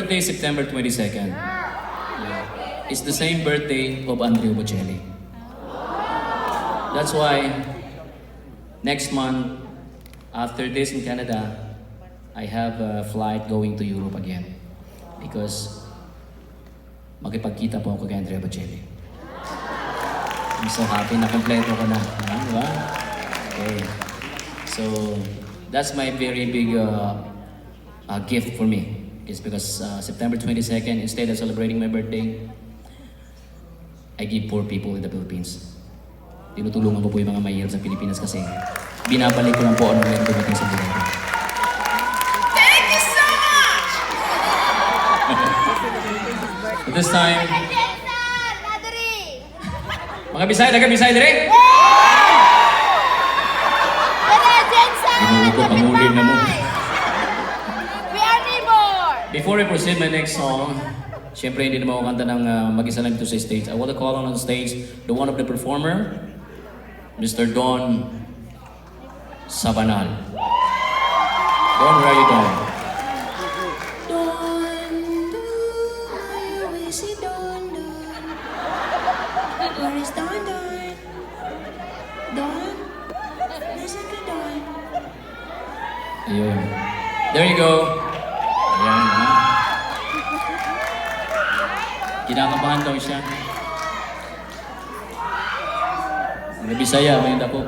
Birthday September 22nd. Yeah. It's the same birthday of Andrea Bocelli. That's why next month, after this in Canada, I have a flight going to Europe again. Because makipagkita po ako kay Andrea Bocelli. I'm so happy na kompleto ko na. Diba? Okay. So, that's my very big gift for me. It's because September 22nd, instead of celebrating my birthday, I give poor people in the Philippines. Tinutulungan ko po yung mga mahirap sa Pilipinas kasi binabalik ko lang po ano yung dumating sa buhay ko. Thank you so much! At this time, mga Bisaya, taga-Bisaya dire? Ginuho ko, pangulin na mo. Before I proceed my next song, syempre hindi naman ako kanta ng mag-isa lang dito sa stage. I want to call on stage the one of the performer, Mr. Don Sabanal. Don, where are you going? Don, I always see Don. Where is Don? Don? Nasaan ka, Don? Ayun. There you go. Ayan, ha? Kinakabahan daw siya. Mga Bisaya, may ako.